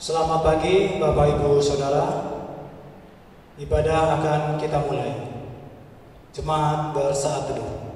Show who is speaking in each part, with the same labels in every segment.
Speaker 1: Selamat pagi Bapak Ibu Saudara. Ibadah akan kita mulai. Jemaat bersaat teduh.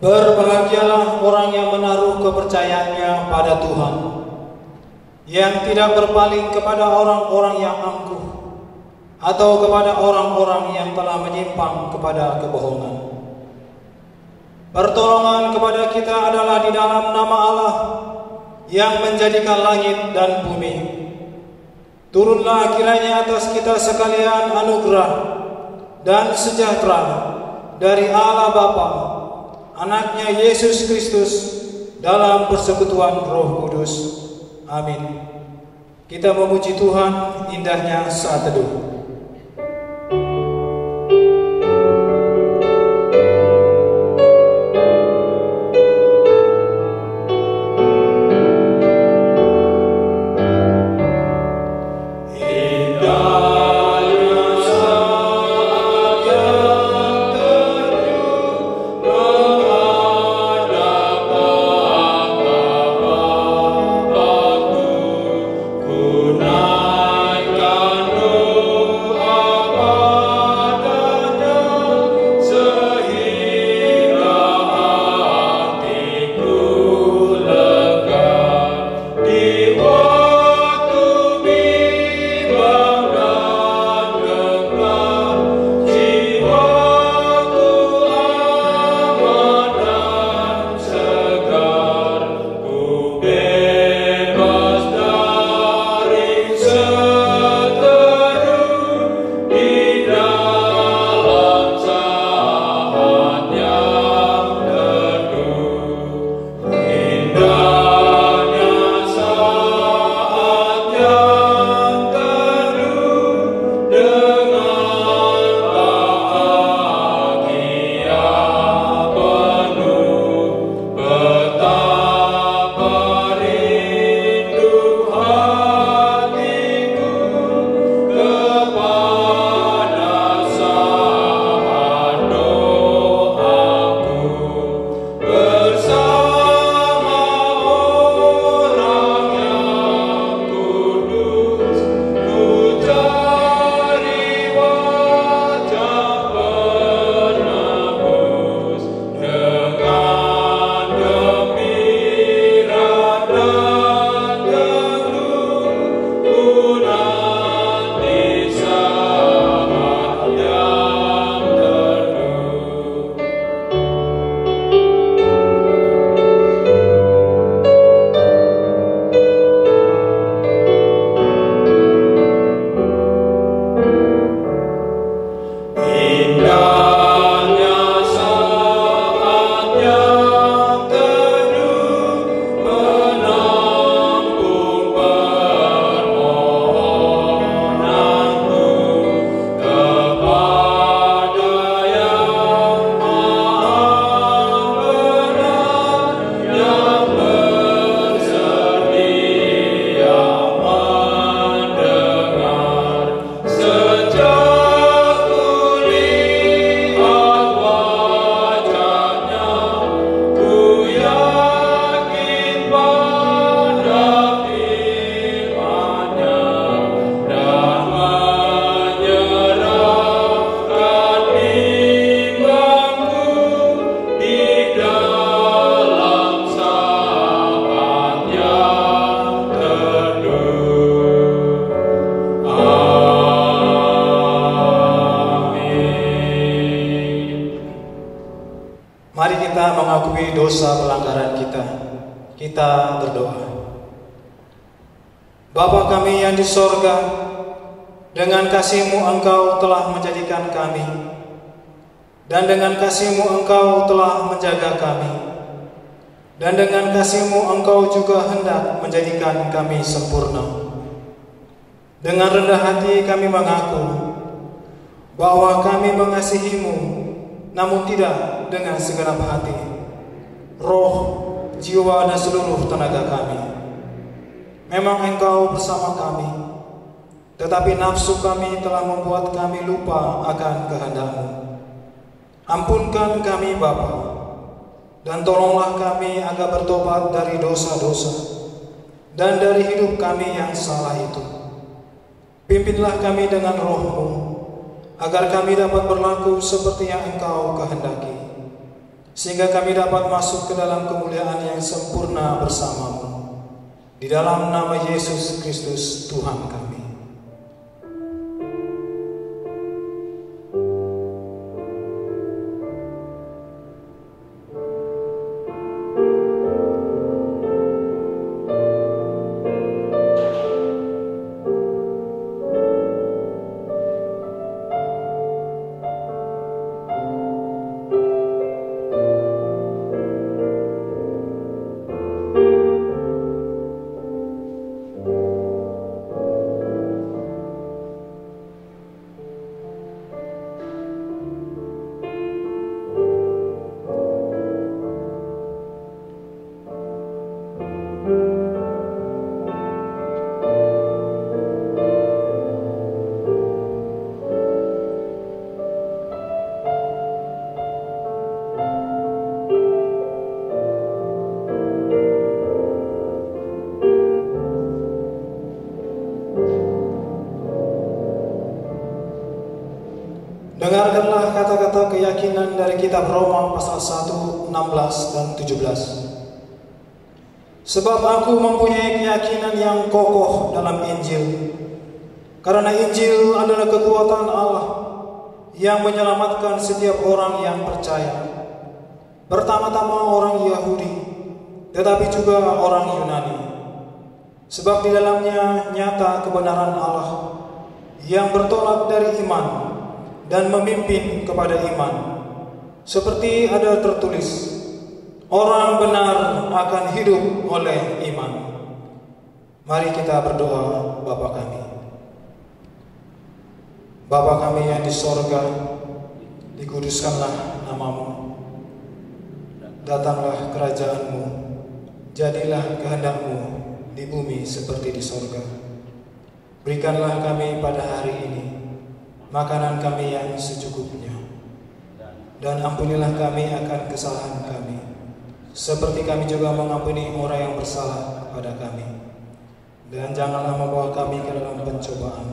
Speaker 1: Berbahagialah orang yang menaruh kepercayaannya pada Tuhan, yang tidak berpaling kepada orang-orang yang angkuh atau kepada orang-orang yang telah menyimpang kepada kebohongan. Pertolongan kepada kita adalah di dalam nama Allah yang menjadikan langit dan bumi. Turunlah kiranya atas kita sekalian anugerah dan sejahtera dari Allah Bapa, Anaknya Yesus Kristus, dalam persekutuan Roh Kudus. Amin. Kita memuji Tuhan, indahnya saat teduh.
Speaker 2: Naikkan
Speaker 1: Mari kita mengakui dosa pelanggaran kita. Kita berdoa. Bapa kami yang di sorga, dengan kasih-Mu Engkau telah menjadikan kami, dan dengan kasih-Mu Engkau telah menjaga kami, dan dengan kasih-Mu Engkau juga hendak menjadikan kami sempurna. Dengan rendah hati kami mengaku bahwa kami mengasihi-Mu, namun tidak dengan segenap hati, roh, jiwa, dan seluruh tenaga kami. Memang Engkau bersama kami, tetapi nafsu kami telah membuat kami lupa akan kehendak-Mu. Ampunkan kami Bapa, dan tolonglah kami agar bertobat dari dosa-dosa dan dari hidup kami yang salah itu. Pimpinlah kami dengan roh-Mu, agar kami dapat berlaku seperti yang Engkau kehendaki, sehingga kami dapat masuk ke dalam kemuliaan yang sempurna bersama-Mu. Di dalam nama Yesus Kristus Tuhan kami. Dengarkanlah kata-kata keyakinan dari kitab Roma pasal 1, 16 dan 17. Sebab aku mempunyai keyakinan yang kokoh dalam Injil, karena Injil adalah kekuatan Allah yang menyelamatkan setiap orang yang percaya, pertama-tama orang Yahudi, tetapi juga orang Yunani. Sebab di dalamnya nyata kebenaran Allah yang bertolak dari iman dan memimpin kepada iman, seperti ada tertulis, orang benar akan hidup oleh iman. Mari kita berdoa. Bapa kami. Bapa kami yang di sorga, dikuduskanlah nama-Mu. Datanglah kerajaan-Mu, jadilah kehendak-Mu di bumi seperti di sorga. Berikanlah kami pada hari ini makanan kami yang secukupnya, dan ampunilah kami akan kesalahan kami, seperti kami juga mengampuni orang yang bersalah pada kami. Dan janganlah membawa kami ke dalam pencobaan,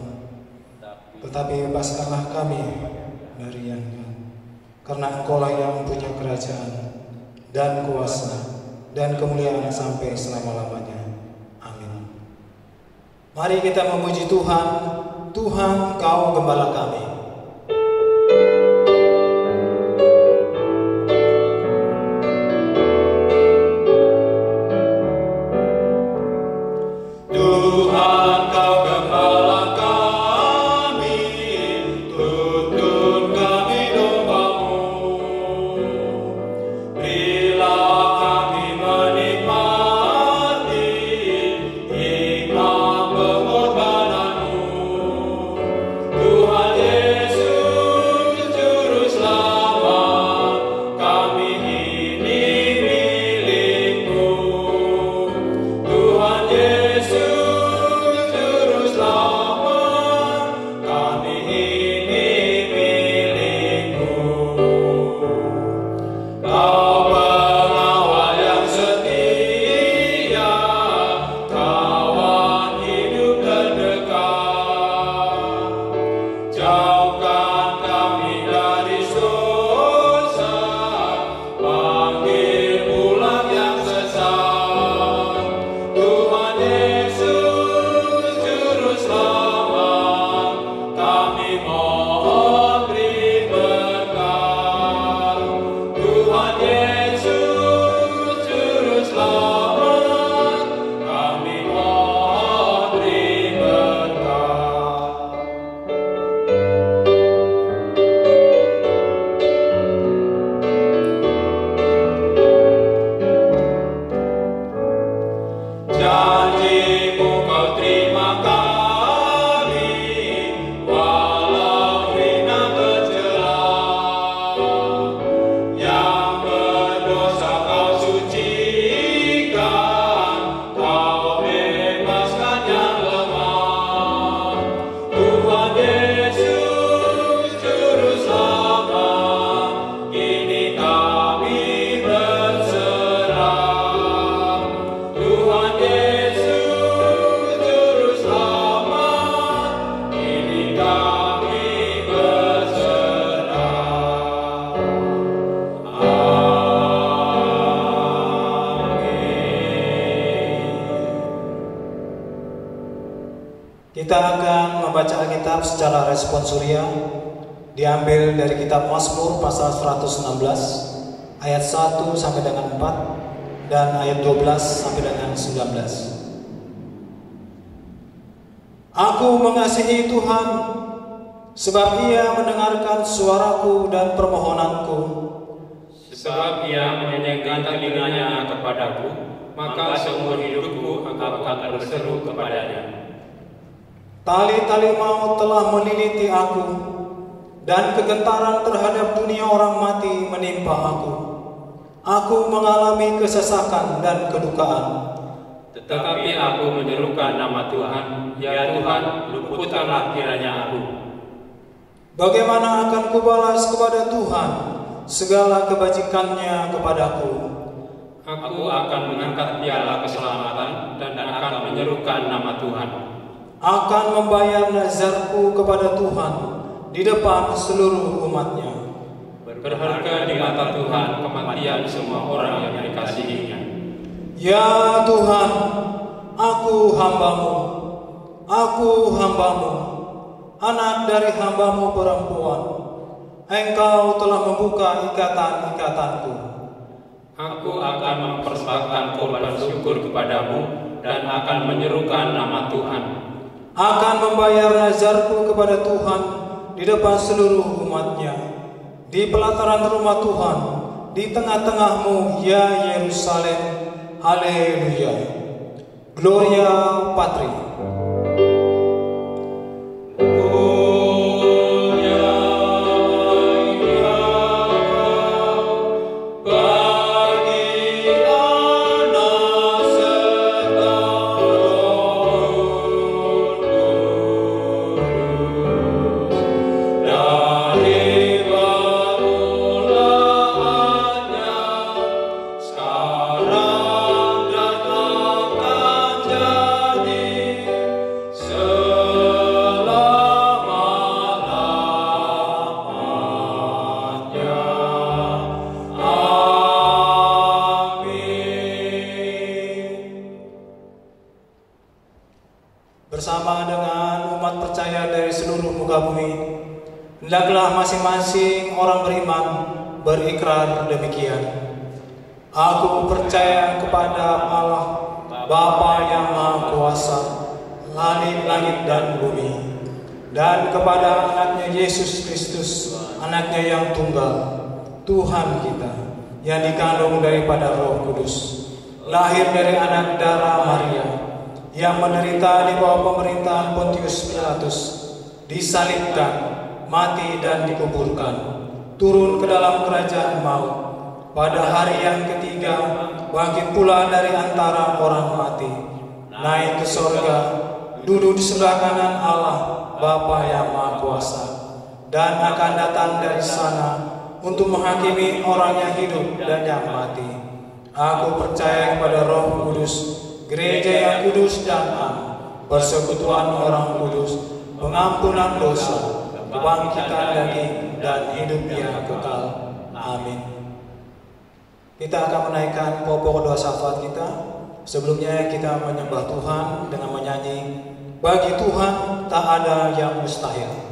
Speaker 1: tetapi bebaskanlah kami dari yang jahat. Karena Engkau-lah yang mempunyai kerajaan dan kuasa dan kemuliaan sampai selama-lamanya. Amin. Mari kita memuji Tuhan. Tuhan, Kau gembala kami. Tuhan, Kau gembala kami, tuntun kami domba-Mu. Berilah kami menikmati hikmat pengorbanan-Mu. Tuhan Yesus Kita akan membaca Alkitab secara responsoria, diambil dari kitab Mazmur pasal 116 ayat 1 sampai dengan 4 dan ayat 12 sampai dengan 19. Aku mengasihi Tuhan, sebab Ia mendengarkan suaraku dan permohonanku.
Speaker 2: Sebab Ia menyegakkan telinganya kepadaku, maka seumur hidupku aku akan berseru kepadanya.
Speaker 1: Tali-tali maut telah meliliti aku, dan kegentaran terhadap dunia orang mati menimpa aku. Aku mengalami kesesakan dan kedukaan.
Speaker 2: Tetapi aku menyerukan nama Tuhan, ya Tuhan, luputkanlah kiranya aku.
Speaker 1: Bagaimana akan kubalas kepada Tuhan segala kebajikannya kepadaku?
Speaker 2: Aku akan mengangkat piala keselamatan dan akan menyerukan nama Tuhan.
Speaker 1: Akan membayar nazarku kepada Tuhan di depan seluruh umatnya.
Speaker 2: Berharga di mata Tuhan kematian semua orang yang dikasihinya.
Speaker 1: Ya Tuhan, aku hambamu, anak dari hambamu perempuan. Engkau telah membuka ikatan-ikatanku.
Speaker 2: Aku akan mempersembahkan korban syukur kepadamu dan akan menyerukan nama Tuhan.
Speaker 1: Akan membayar nazarku kepada Tuhan di depan seluruh umatnya, di pelataran rumah Tuhan, di tengah-tengahmu, ya Yerusalem. Haleluya. Gloria Patri. Bersama dengan umat percaya dari seluruh muka bumi, hendaklah masing-masing orang beriman berikrar demikian. Aku percaya kepada Allah, Bapa yang Maha Kuasa, langit dan bumi, dan kepada anaknya Yesus Kristus, anaknya yang tunggal, Tuhan kita, yang dikandung daripada Roh Kudus, lahir dari anak darah Maria, yang menderita di bawah pemerintahan Pontius Pilatus, disalibkan, mati dan dikuburkan, turun ke dalam kerajaan maut, pada hari yang ketiga bangkit pula dari antara orang mati, naik ke sorga, duduk di sebelah kanan Allah Bapa yang Maha Kuasa, dan akan datang dari sana untuk menghakimi orang yang hidup dan yang mati. Aku percaya kepada Roh Kudus, gereja yang kudus dan am, persekutuan orang kudus, pengampunan dosa, kebangkitan daging, dan hidup yang kekal. Amin. Kita akan menaikkan pokok doa syafaat kita. Sebelumnya kita menyembah Tuhan dengan menyanyi, bagi Tuhan tak ada yang mustahil.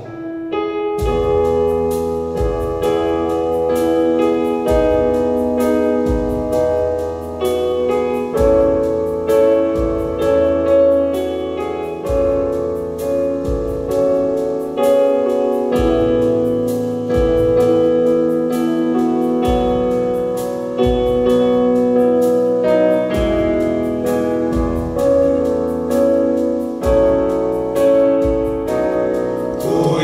Speaker 3: Ku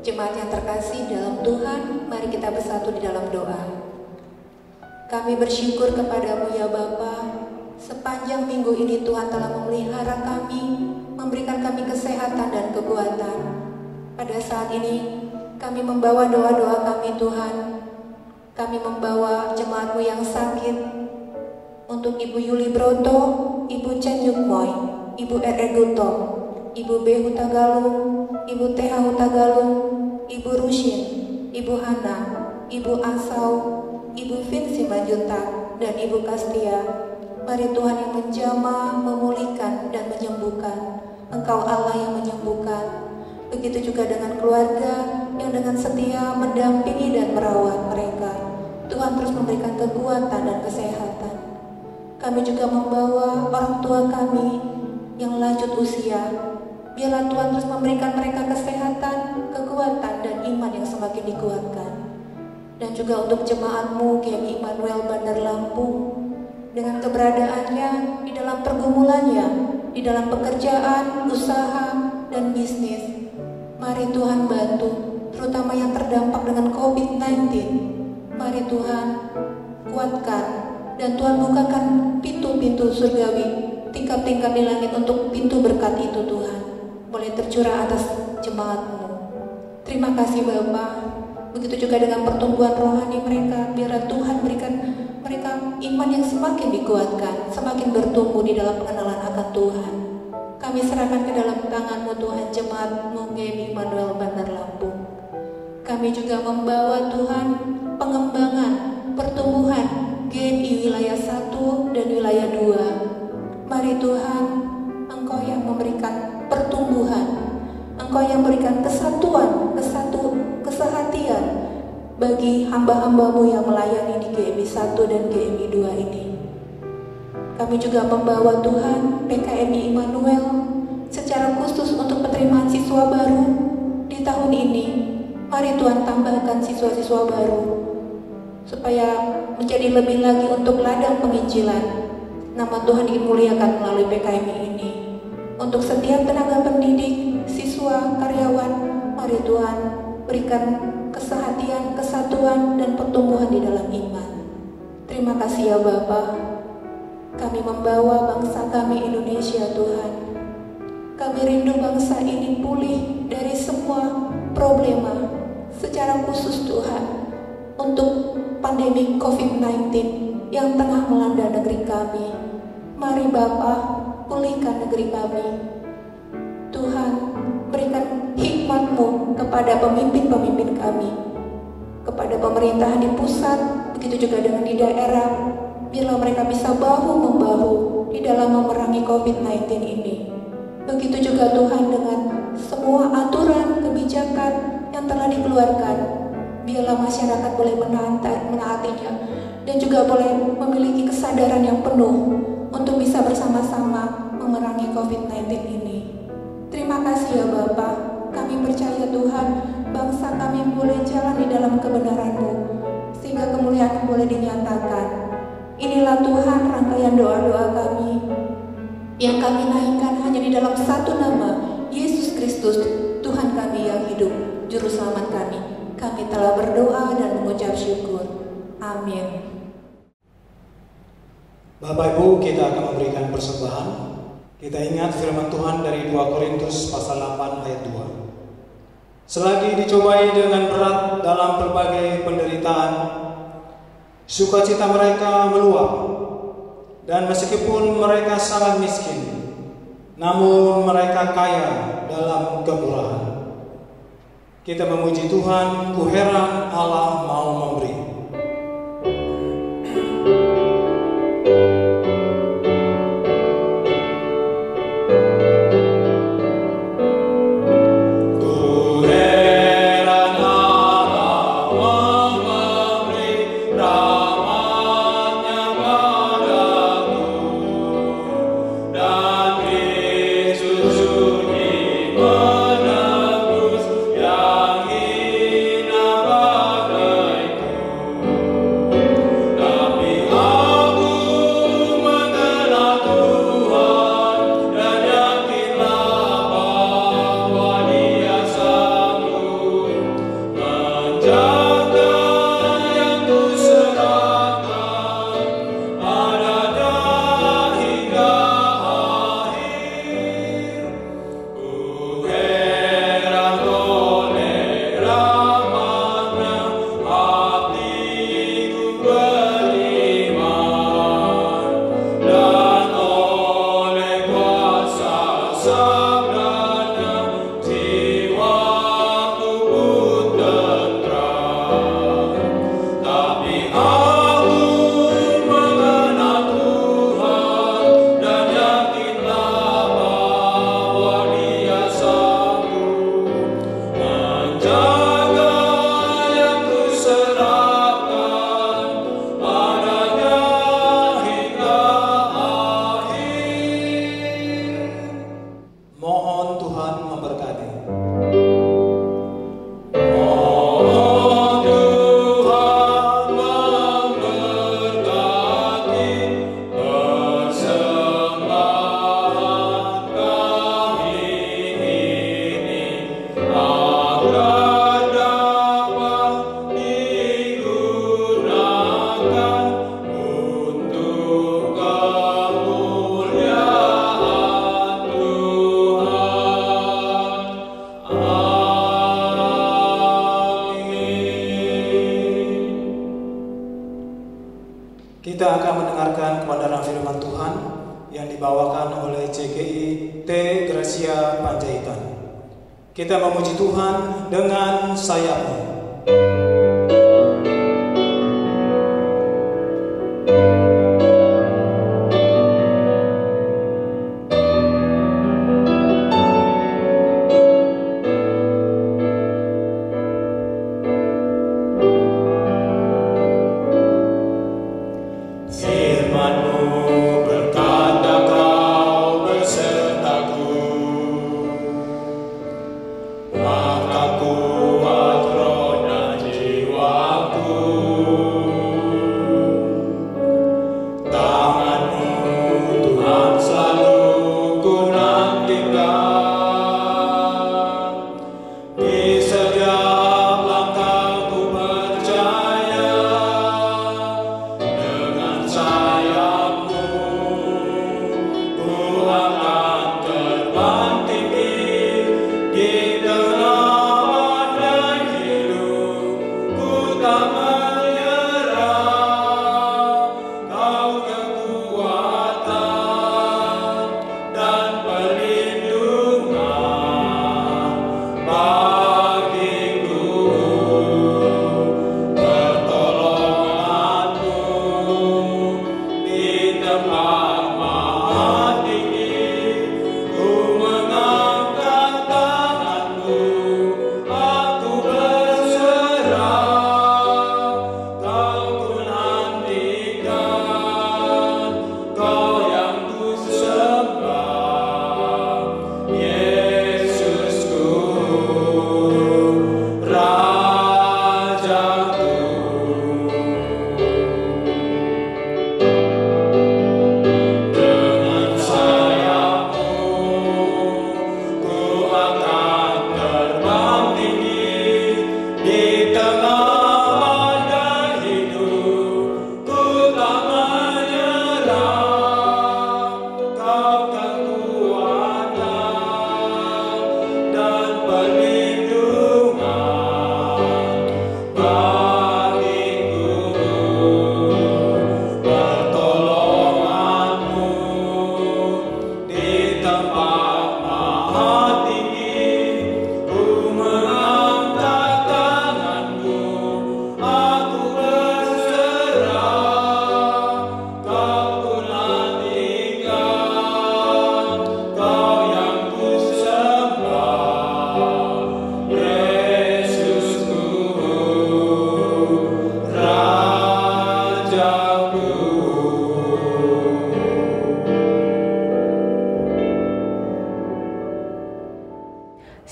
Speaker 3: Jemaat yang terkasih dalam Tuhan, mari kita bersatu di dalam doa. Kami bersyukur kepadamu ya Bapa, sepanjang minggu ini Tuhan telah memelihara kami, memberikan kami kesehatan dan kekuatan. Pada saat ini, kami membawa doa-doa kami Tuhan. Kami membawa jemaatmu yang sakit, untuk Ibu Yuli Broto, Ibu Chen Yukmoy, Ibu R.E. Gutong, Ibu B. Hutagalung, Ibu T.H. Hutagalung, Ibu Rushin, Ibu Hana, Ibu Asau, Ibu Vin Simanjuntak, dan Ibu Kastia. Mari Tuhan yang menjamah, memulihkan, dan menyembuhkan. Engkau Allah yang menyembuhkan. Begitu juga dengan keluarga yang dengan setia mendampingi dan merawat mereka. Tuhan terus memberikan kekuatan dan kesehatan. Kami juga membawa orang tua kami yang lanjut usia. Biarlah Tuhan terus memberikan mereka kesehatan, kekuatan, dan iman yang semakin dikuatkan. Dan juga untuk jemaatmu GMI Immanuel Bandar Lampung, dengan keberadaannya di dalam pergumulannya, di dalam pekerjaan, usaha, dan bisnis. Mari Tuhan bantu, terutama yang terdampak dengan COVID-19. Mari Tuhan kuatkan, dan Tuhan bukakan pintu-pintu surgawi, tingkap-tingkap di langit untuk pintu berkat itu Tuhan boleh tercurah atas jemaatmu. Terima kasih Bapa. Begitu juga dengan pertumbuhan rohani mereka, biarlah Tuhan berikan mereka iman yang semakin dikuatkan, semakin bertumbuh di dalam pengenalan akan Tuhan. Kami serahkan ke dalam tangan-Mu Tuhan jemaat-Mu GMI Immanuel Bandar Lampung. Kami juga membawa Tuhan pengembangan, pertumbuhan GMI wilayah 1 dan wilayah 2. Mari Tuhan, Engkau yang memberikan pertumbuhan, Engkau yang memberikan kesatuan, kesehatian bagi hamba-hamba-Mu yang melayani di GMI 1 dan GMI 2 ini. Kami juga membawa Tuhan PKMI Immanuel secara khusus untuk penerimaan siswa baru di tahun ini. Mari Tuhan tambahkan siswa-siswa baru supaya menjadi lebih lagi untuk ladang penginjilan. Nama Tuhan dimuliakan melalui PKMI ini. Untuk setiap tenaga pendidik, siswa, karyawan, mari Tuhan berikan kesehatan, kesatuan, dan pertumbuhan di dalam iman. Terima kasih ya Bapa. Kami membawa bangsa kami Indonesia Tuhan. Kami rindu bangsa ini pulih dari semua problema, secara khusus Tuhan untuk pandemi COVID-19 yang tengah melanda negeri kami. Mari Bapa, pulihkan negeri kami. Tuhan, berikan hikmat-Mu kepada pemimpin-pemimpin kami, kepada pemerintahan di pusat, begitu juga dengan di daerah. Biarlah mereka bisa bahu-membahu di dalam memerangi COVID-19 ini. Begitu juga Tuhan dengan semua aturan, kebijakan yang telah dikeluarkan. Biarlah masyarakat boleh menaatinya dan juga boleh memiliki kesadaran yang penuh untuk bisa bersama-sama memerangi COVID-19 ini. Terima kasih ya Bapa. Kami percaya Tuhan, bangsa kami boleh jalan di dalam kebenaran-Mu, sehingga kemuliaan boleh dinyatakan. Inilah Tuhan rangkaian doa-doa kami yang kami naikkan hanya di dalam satu nama, Yesus Kristus, Tuhan kami yang hidup, Juru Selamat kami. Kami telah berdoa dan mengucap syukur. Amin.
Speaker 1: Bapak Ibu, kita akan memberikan persembahan. Kita ingat firman Tuhan dari 2 Korintus pasal 8 ayat 2. Selagi dicobai dengan berat dalam berbagai penderitaan, sukacita mereka meluap, dan meskipun mereka sangat miskin, namun mereka kaya dalam kemurahan. Kita memuji Tuhan, ku heran Allah mau memberi. Kita akan mendengarkan kebenaran firman Tuhan yang dibawakan oleh CGI T. Gracia Panjaitan. Kita memuji Tuhan dengan sayapnya.
Speaker 4: Berlindung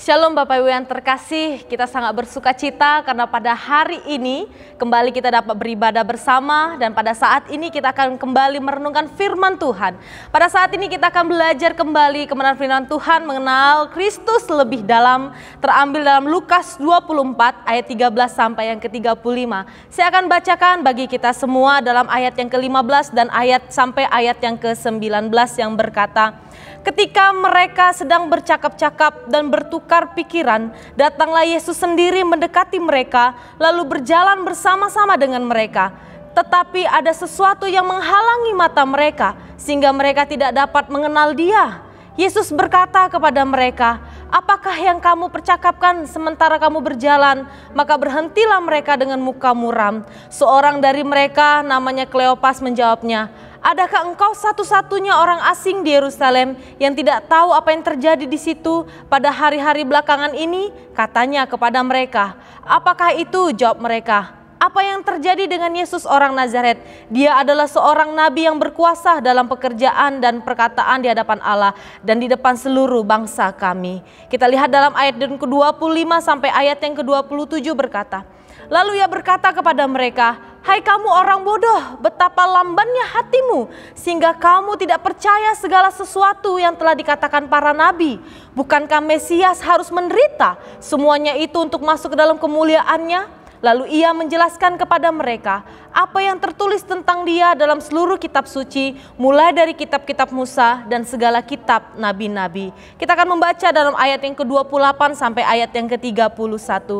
Speaker 4: Shalom Bapak Ibu yang terkasih, kita sangat bersuka cita karena pada hari ini kembali kita dapat beribadah bersama dan pada saat ini kita akan kembali merenungkan firman Tuhan. Pada saat ini kita akan belajar kembali kebenaran firman Tuhan mengenal Kristus lebih dalam, terambil dalam Lukas 24 ayat 13 sampai yang ke-35. Saya akan bacakan bagi kita semua dalam ayat yang ke-15 dan ayat sampai ayat yang ke-19 yang berkata, ketika mereka sedang bercakap-cakap dan bertukar pikiran, datanglah Yesus sendiri mendekati mereka, lalu berjalan bersama-sama dengan mereka. Tetapi ada sesuatu yang menghalangi mata mereka, sehingga mereka tidak dapat mengenal Dia. Yesus berkata kepada mereka, apakah yang kamu percakapkan sementara kamu berjalan? Maka berhentilah mereka dengan muka muram. Seorang dari mereka namanya Kleopas menjawabnya, adakah engkau satu-satunya orang asing di Yerusalem yang tidak tahu apa yang terjadi di situ pada hari-hari belakangan ini? Katanya kepada mereka. Apakah itu? Jawab mereka. Apa yang terjadi dengan Yesus orang Nazaret? Dia adalah seorang nabi yang berkuasa dalam pekerjaan dan perkataan di hadapan Allah dan di depan seluruh bangsa kami. Kita lihat dalam ayat yang ke-25 sampai ayat yang ke-27 berkata, lalu ia berkata kepada mereka, hai kamu orang bodoh, betapa lambannya hatimu, sehingga kamu tidak percaya segala sesuatu yang telah dikatakan para nabi. Bukankah Mesias harus menderita semuanya itu untuk masuk ke dalam kemuliaannya? Lalu ia menjelaskan kepada mereka apa yang tertulis tentang dia dalam seluruh kitab suci, mulai dari kitab-kitab Musa dan segala kitab nabi-nabi. Kita akan membaca dalam ayat yang ke-28 sampai ayat yang ke-31.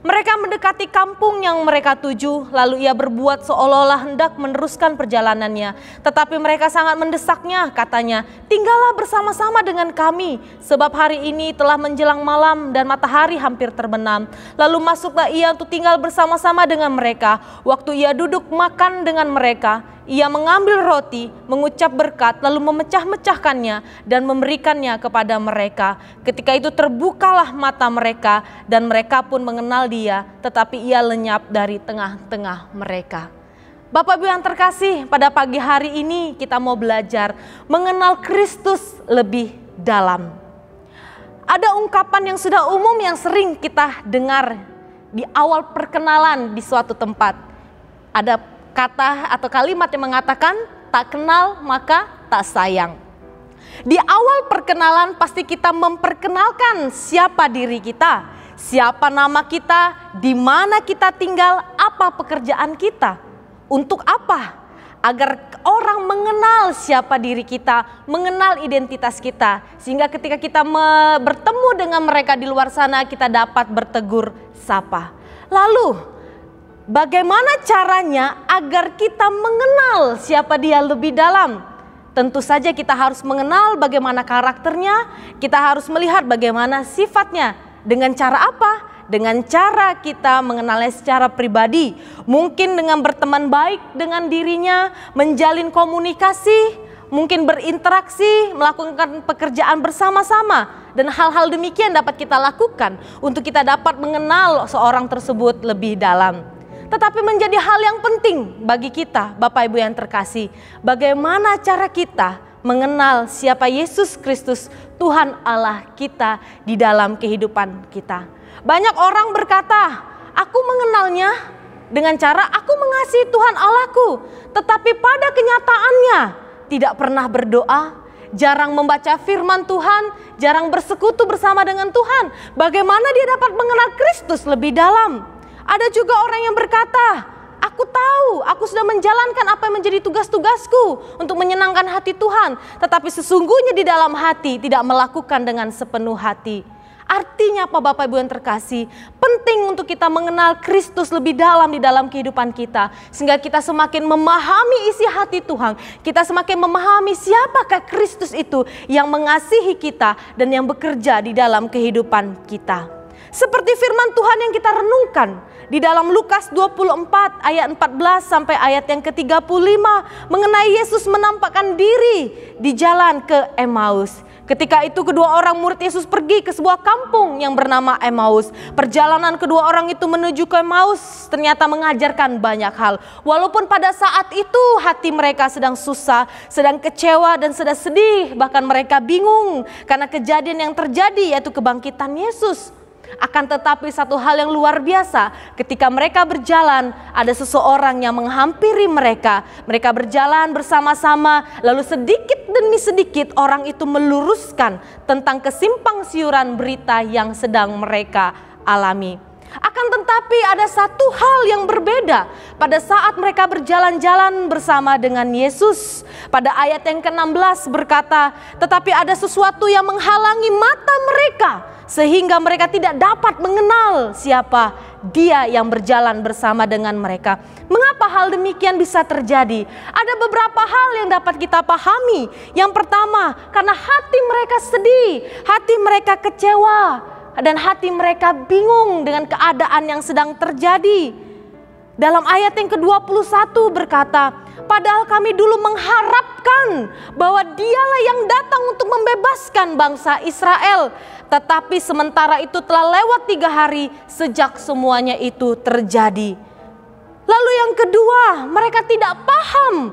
Speaker 4: Mereka mendekati kampung yang mereka tuju, lalu ia berbuat seolah-olah hendak meneruskan perjalanannya. Tetapi mereka sangat mendesaknya, katanya, tinggallah bersama-sama dengan kami, sebab hari ini telah menjelang malam dan matahari hampir terbenam. Lalu masuklah ia untuk tinggal bersama-sama dengan mereka. Waktu ia duduk makan dengan mereka, ia mengambil roti, mengucap berkat, lalu memecah-mecahkannya dan memberikannya kepada mereka. Ketika itu terbukalah mata mereka dan mereka pun mengenal dia, tetapi ia lenyap dari tengah-tengah mereka. Bapak Ibu yang terkasih, pada pagi hari ini kita mau belajar mengenal Kristus lebih dalam. Ada ungkapan yang sudah umum yang sering kita dengar di awal perkenalan di suatu tempat. Ada kata atau kalimat yang mengatakan tak kenal maka tak sayang. Di awal perkenalan pasti kita memperkenalkan siapa diri kita, siapa nama kita, di mana kita tinggal, apa pekerjaan kita, untuk apa? Agar orang mengenal siapa diri kita, mengenal identitas kita, sehingga ketika kita bertemu dengan mereka di luar sana kita dapat bertegur sapa. Lalu bagaimana caranya agar kita mengenal siapa dia lebih dalam? Tentu saja kita harus mengenal bagaimana karakternya, kita harus melihat bagaimana sifatnya. Dengan cara apa? Dengan cara kita mengenalnya secara pribadi. Mungkin dengan berteman baik dengan dirinya, menjalin komunikasi, mungkin berinteraksi, melakukan pekerjaan bersama-sama. Dan hal-hal demikian dapat kita lakukan untuk kita dapat mengenal seorang tersebut lebih dalam. Tetapi menjadi hal yang penting bagi kita, Bapak Ibu yang terkasih, bagaimana cara kita mengenal siapa Yesus Kristus, Tuhan Allah kita di dalam kehidupan kita. Banyak orang berkata, aku mengenalnya dengan cara aku mengasihi Tuhan Allahku, tetapi pada kenyataannya tidak pernah berdoa, jarang membaca firman Tuhan, jarang bersekutu bersama dengan Tuhan. Bagaimana dia dapat mengenal Kristus lebih dalam? Ada juga orang yang berkata, aku tahu, aku sudah menjalankan apa yang menjadi tugas-tugasku untuk menyenangkan hati Tuhan, tetapi sesungguhnya di dalam hati tidak melakukan dengan sepenuh hati. Artinya apa Bapak Ibu yang terkasih? Penting untuk kita mengenal Kristus lebih dalam di dalam kehidupan kita. Sehingga kita semakin memahami isi hati Tuhan. Kita semakin memahami siapakah Kristus itu yang mengasihi kita dan yang bekerja di dalam kehidupan kita. Seperti firman Tuhan yang kita renungkan di dalam Lukas 24 ayat 14 sampai ayat yang ke-35 mengenai Yesus menampakkan diri di jalan ke Emmaus. Ketika itu kedua orang murid Yesus pergi ke sebuah kampung yang bernama Emmaus. Perjalanan kedua orang itu menuju ke Emmaus ternyata mengajarkan banyak hal. Walaupun pada saat itu hati mereka sedang susah, sedang kecewa dan sedang sedih. Bahkan mereka bingung karena kejadian yang terjadi yaitu kebangkitan Yesus. Akan tetapi satu hal yang luar biasa, ketika mereka berjalan, ada seseorang yang menghampiri mereka. Mereka berjalan bersama-sama, lalu sedikit demi sedikit orang itu meluruskan tentang kesimpang siuran berita yang sedang mereka alami. Akan tetapi ada satu hal yang berbeda pada saat mereka berjalan-jalan bersama dengan Yesus. Pada ayat yang ke-16 berkata, tetapi ada sesuatu yang menghalangi mata mereka sehingga mereka tidak dapat mengenal siapa Dia yang berjalan bersama dengan mereka. Mengapa hal demikian bisa terjadi? Ada beberapa hal yang dapat kita pahami. Yang pertama, karena hati mereka sedih, hati mereka kecewa, dan hati mereka bingung dengan keadaan yang sedang terjadi. Dalam ayat yang ke-21 berkata, padahal kami dulu mengharapkan bahwa Dialah yang datang untuk membebaskan bangsa Israel. Tetapi sementara itu telah lewat 3 hari sejak semuanya itu terjadi. Lalu yang kedua, mereka tidak paham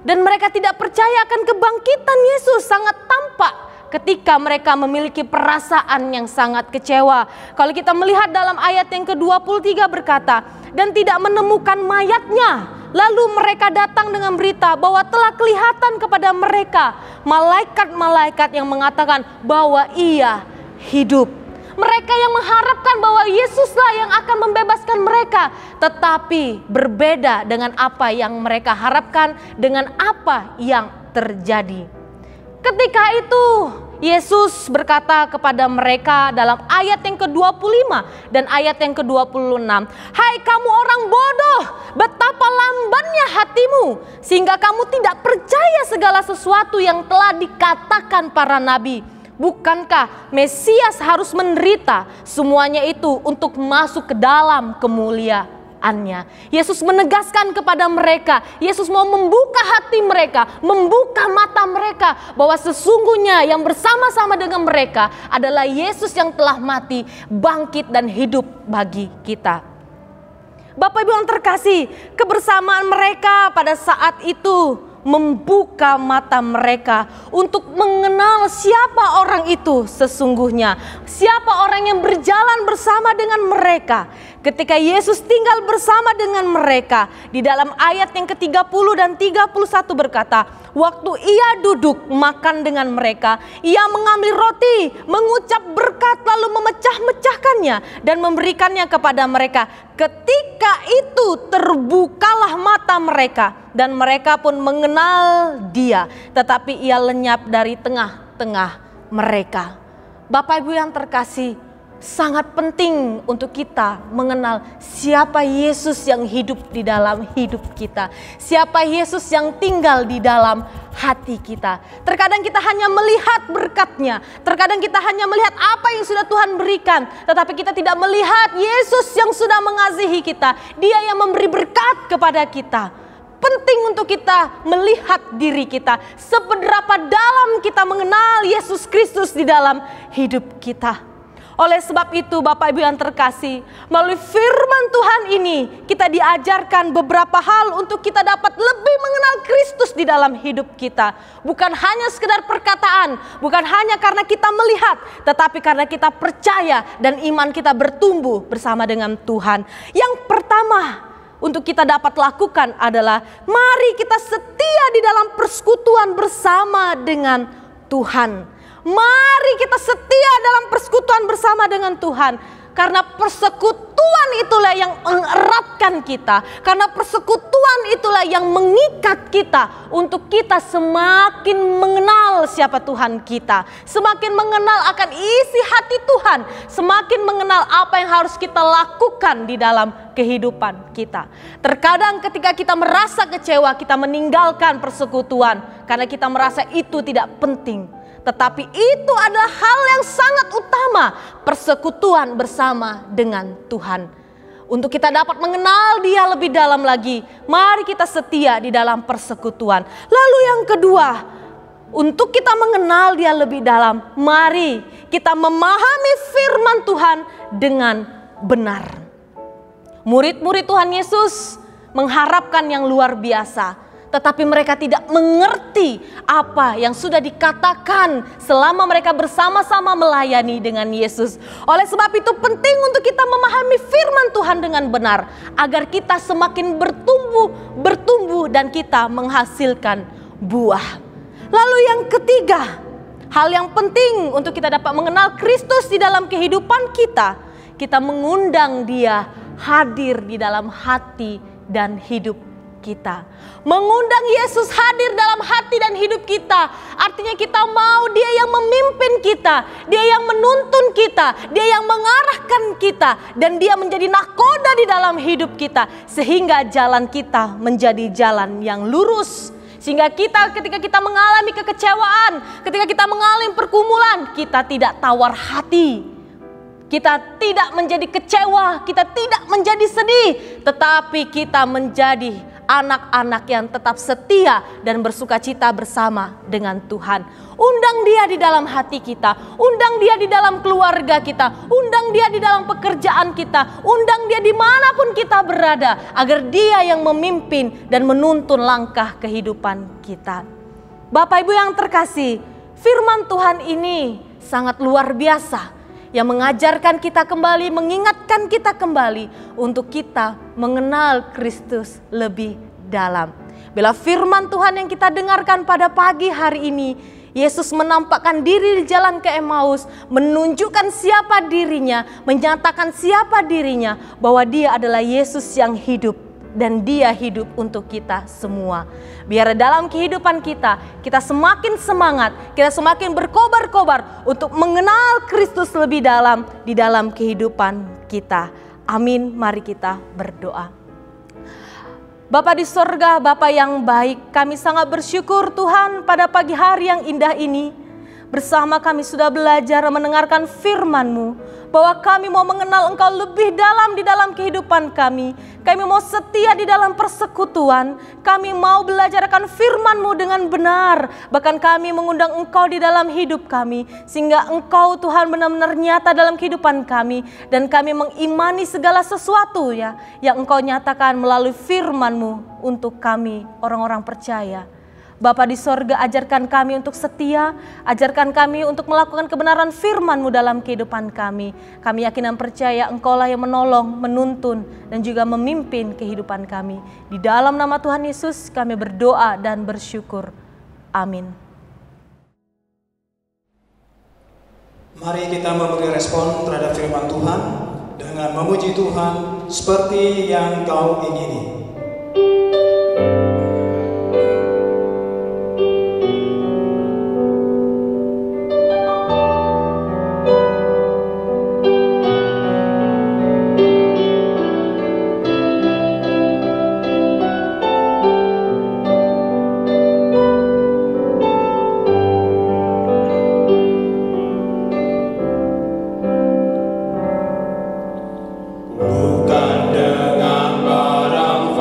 Speaker 4: dan mereka tidak percaya akan kebangkitan Yesus. Sangat tampak ketika mereka memiliki perasaan yang sangat kecewa. Kalau kita melihat dalam ayat yang ke-23 berkata, dan tidak menemukan mayatnya. Lalu mereka datang dengan berita bahwa telah kelihatan kepada mereka malaikat-malaikat yang mengatakan bahwa Ia hidup. Mereka yang mengharapkan bahwa Yesuslah yang akan membebaskan mereka, tetapi berbeda dengan apa yang mereka harapkan dengan apa yang terjadi. Ketika itu Yesus berkata kepada mereka dalam ayat yang ke-25 dan ayat yang ke-26, hai kamu orang bodoh, betapa lambannya hatimu sehingga kamu tidak percaya segala sesuatu yang telah dikatakan para nabi. Bukankah Mesias harus menderita semuanya itu untuk masuk ke dalam kemuliaannya? Yesus menegaskan kepada mereka, Yesus mau membuka hati mereka, membuka mata mereka, bahwa sesungguhnya yang bersama-sama dengan mereka adalah Yesus yang telah mati, bangkit dan hidup bagi kita. Bapak Ibu yang terkasih, kebersamaan mereka pada saat itu membuka mata mereka untuk mengenal siapa orang itu sesungguhnya. Siapa orang yang berjalan bersama dengan mereka. Ketika Yesus tinggal bersama dengan mereka, di dalam ayat yang ke-30 dan 31 berkata, waktu Ia duduk makan dengan mereka, Ia mengambil roti, mengucap berkat lalu memecah-mecahkannya dan memberikannya kepada mereka. Ketika itu terbukalah mata mereka dan mereka pun mengenal Dia, tetapi Ia lenyap dari tengah-tengah mereka. Bapak Ibu yang terkasih, sangat penting untuk kita mengenal siapa Yesus yang hidup di dalam hidup kita. Siapa Yesus yang tinggal di dalam hati kita. Terkadang kita hanya melihat berkat-Nya. Terkadang kita hanya melihat apa yang sudah Tuhan berikan. Tetapi kita tidak melihat Yesus yang sudah mengasihi kita. Dia yang memberi berkat kepada kita. Penting untuk kita melihat diri kita. Seberapa dalam kita mengenal Yesus Kristus di dalam hidup kita. Oleh sebab itu Bapak Ibu yang terkasih, melalui firman Tuhan ini kita diajarkan beberapa hal untuk kita dapat lebih mengenal Kristus di dalam hidup kita. Bukan hanya sekedar perkataan, bukan hanya karena kita melihat, tetapi karena kita percaya dan iman kita bertumbuh bersama dengan Tuhan. Yang pertama untuk kita dapat lakukan adalah mari kita setia di dalam persekutuan bersama dengan Tuhan. Mari kita setia dalam persekutuan bersama dengan Tuhan. Karena persekutuan itulah yang mengeratkan kita. Karena persekutuan itulah yang mengikat kita untuk kita semakin mengenal siapa Tuhan kita. Semakin mengenal akan isi hati Tuhan. Semakin mengenal apa yang harus kita lakukan di dalam kehidupan kita. Terkadang ketika kita merasa kecewa, kita meninggalkan persekutuan karena kita merasa itu tidak penting. Tetapi itu adalah hal yang sangat utama, persekutuan bersama dengan Tuhan. Untuk kita dapat mengenal Dia lebih dalam lagi, mari kita setia di dalam persekutuan. Lalu yang kedua, untuk kita mengenal Dia lebih dalam, mari kita memahami firman Tuhan dengan benar. Murid-murid Tuhan Yesus mengharapkan yang luar biasa. Tetapi mereka tidak mengerti apa yang sudah dikatakan selama mereka bersama-sama melayani dengan Yesus. Oleh sebab itu penting untuk kita memahami firman Tuhan dengan benar. Agar kita semakin bertumbuh dan kita menghasilkan buah. Lalu yang ketiga, hal yang penting untuk kita dapat mengenal Kristus di dalam kehidupan kita. Kita mengundang Dia hadir di dalam hati dan hidup kita. Mengundang Yesus hadir dalam hati dan hidup kita. Artinya kita mau Dia yang memimpin kita. Dia yang menuntun kita. Dia yang mengarahkan kita. Dan Dia menjadi nahkoda di dalam hidup kita. Sehingga jalan kita menjadi jalan yang lurus. Sehingga kita ketika kita mengalami kekecewaan, ketika kita mengalami pergumulan, kita tidak tawar hati. Kita tidak menjadi kecewa, kita tidak menjadi sedih. Tetapi kita menjadi anak-anak yang tetap setia dan bersuka cita bersama dengan Tuhan. Undang Dia di dalam hati kita, undang Dia di dalam keluarga kita, undang Dia di dalam pekerjaan kita, undang Dia dimanapun kita berada, agar Dia yang memimpin dan menuntun langkah kehidupan kita. Bapak Ibu yang terkasih, firman Tuhan ini sangat luar biasa, yang mengajarkan kita kembali, mengingatkan kita kembali untuk kita mengenal Kristus lebih dalam. Bila firman Tuhan yang kita dengarkan pada pagi hari ini, Yesus menampakkan diri di jalan ke Emmaus, menunjukkan siapa dirinya, menyatakan siapa dirinya, bahwa Dia adalah Yesus yang hidup dan Dia hidup untuk kita semua. Biar dalam kehidupan kita semakin semangat, kita semakin berkobar-kobar untuk mengenal Kristus lebih dalam di dalam kehidupan kita. Amin, mari kita berdoa. Bapa di sorga, Bapa yang baik, kami sangat bersyukur Tuhan pada pagi hari yang indah ini. Bersama kami sudah belajar mendengarkan firman-Mu, bahwa kami mau mengenal Engkau lebih dalam di dalam kehidupan kami. Kami mau setia di dalam persekutuan. Kami mau belajar akan firman-Mu dengan benar. Bahkan kami mengundang Engkau di dalam hidup kami. Sehingga Engkau Tuhan benar-benar nyata dalam kehidupan kami. Dan kami mengimani segala sesuatu ya yang Engkau nyatakan melalui firman-Mu untuk kami orang-orang percaya. Bapa di sorga, ajarkan kami untuk setia, ajarkan kami untuk melakukan kebenaran firman-Mu dalam kehidupan kami. Kami yakin dan percaya Engkau lah yang menolong, menuntun, dan juga memimpin kehidupan kami. Di dalam nama Tuhan Yesus kami berdoa dan bersyukur. Amin.
Speaker 1: Mari kita memberi respon terhadap firman Tuhan dengan memuji Tuhan seperti yang Kau ingini.
Speaker 2: Bukan dengan barang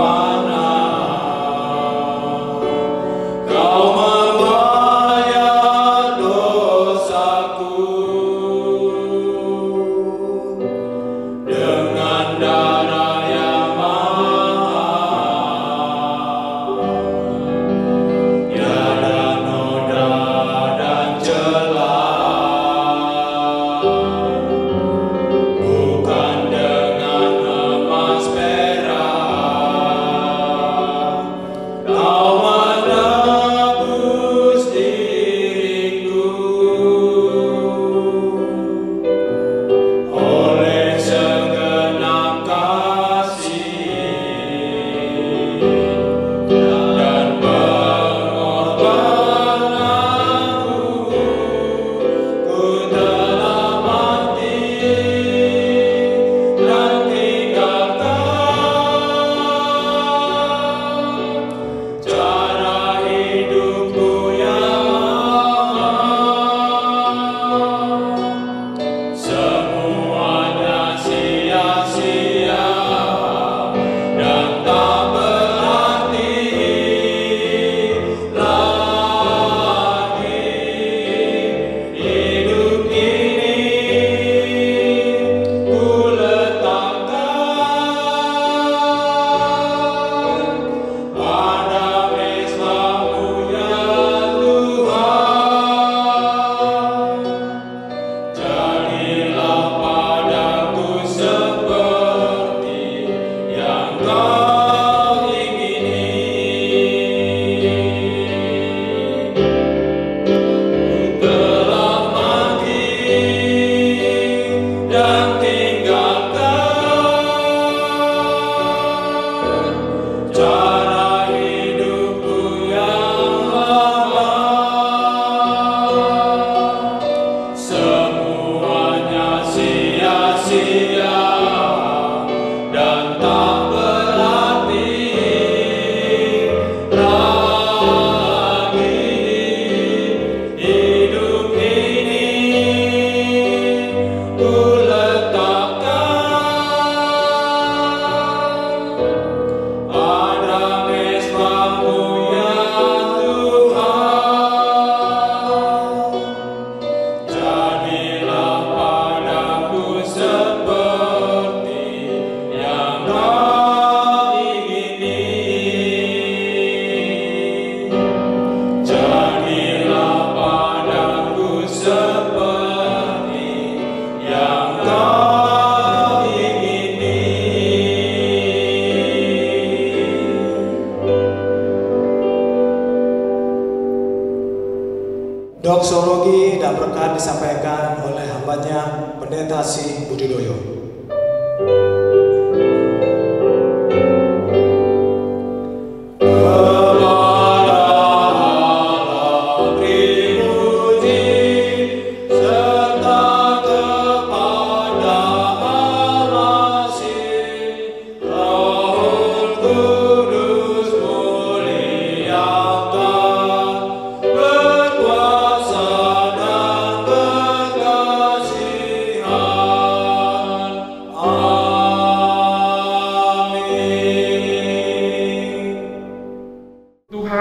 Speaker 1: Doksologi dan berkat disampaikan oleh hambanya Pendeta Si Budidoyo.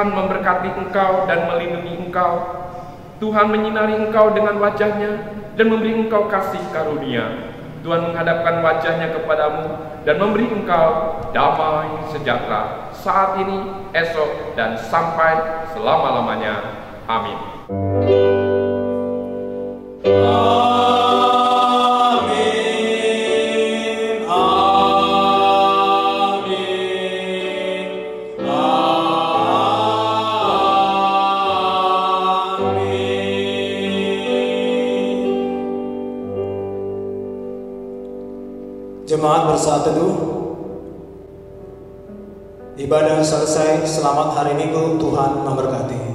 Speaker 5: Memberkati engkau dan melindungi engkau. Tuhan menyinari engkau dengan wajahnya dan memberi engkau kasih karunia. Tuhan menghadapkan wajahnya kepadamu dan memberi engkau damai sejahtera saat ini, esok, dan sampai selama-lamanya. Amin.
Speaker 1: Jemaat bersaat teduh, ibadah selesai. Selamat hari Minggu, Tuhan memberkati.